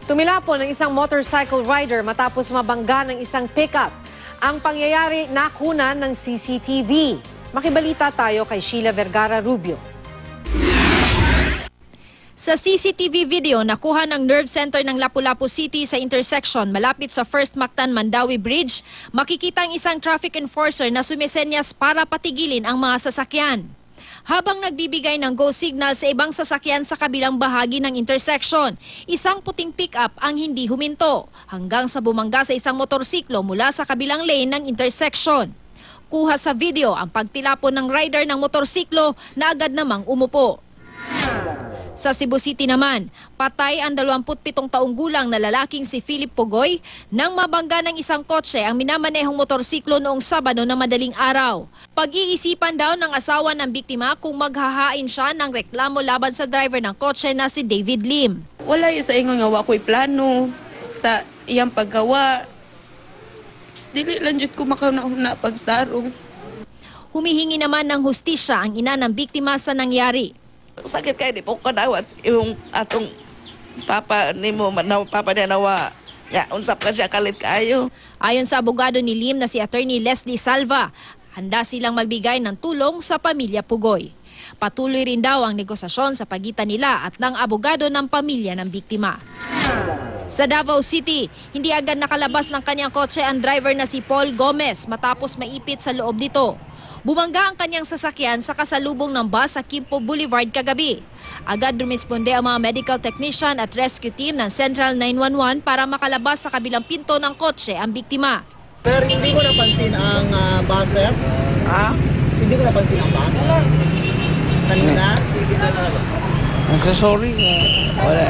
Tumilapon ng isang motorcycle rider matapos mabangga ng isang pickup. Ang pangyayari nakunan ng CCTV. Makibalita tayo kay Sheila Vergara Rubio. Sa CCTV video, nakuha ng Nerve Center ng Lapu-Lapu City sa intersection malapit sa First Mactan-Mandawi Bridge, makikita ang isang traffic enforcer na sumisenyas para patigilin ang mga sasakyan. Habang nagbibigay ng go signal sa ibang sasakyan sa kabilang bahagi ng intersection, isang puting pick-up ang hindi huminto hanggang sa bumangga sa isang motorsiklo mula sa kabilang lane ng intersection. Kuha sa video ang pagtilapon ng rider ng motorsiklo na agad namang umupo. Sa Cebu City naman, patay ang 27 taong gulang na lalaking si Philip Pugoy nang mabangga ng isang kotse ang minamanehong motorsiklo noong Sabado na madaling araw. Pag-iisipan daw ng asawa ng biktima kung maghahain siya ng reklamo laban sa driver ng kotse na si David Lim. Wala yung sa ingon nga wako'y plano sa iyang paggawa. Dili lang jud ko makauna pagtarong. Humihingi naman ng hustisya ang ina ng biktima sa nangyari. Sakit kayo, di po ko kadawat yung atong papa ni mo, papa niya nawa. Ya, unsap ka siya kalit kayo. Ayon sa abogado ni Lim na si Attorney Leslie Salva, handa silang magbigay ng tulong sa pamilya Pugoy. Patuloy rin daw ang negosasyon sa pagitan nila at ng abogado ng pamilya ng biktima. Sa Davao City, hindi agad nakalabas ng kanyang kotse ang driver na si Paul Gomez matapos maipit sa loob nito. Bumangga ang kanyang sasakyan sa kasalubong ng bus sa Quimpo Boulevard kagabi. Agad rumisponde ang mga medical technician at rescue team ng Central 911 para makalabas sa kabilang pinto ng kotse ang biktima. Sir, hindi ko napansin ang bus, sir. Ha? Hindi ko napansin ang bus. Kanina? I'm so sorry. Wala.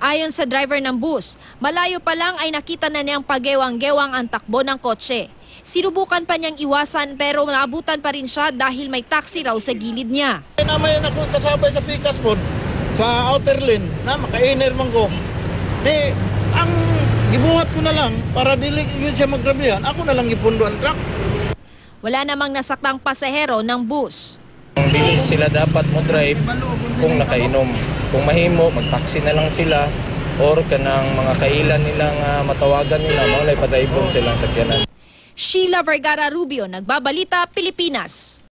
Ayon sa driver ng bus, malayo pa lang ay nakita na niyang pagewang-gewang ang takbo ng kotse. Sinubukan pa niyang iwasan pero naabutan pa rin siya dahil may taxi raw sa gilid niya. Namay ako kasabay sa Picas po sa outer lane na maka-inner man ko. Di, ang gibuhat ko na lang para dili yun siya magrabihan, ako na lang ipundo ang truck. Wala namang nasaktang pasahero ng bus. Dili sila dapat mo drive kung nakainom. Kung mahimo, mag-taxi na lang sila or kanang mga kailan nilang matawagan nila, maulay pa-drive silang sakyanan. Sheila Vergara Rubio, Nagbabalita, Pilipinas.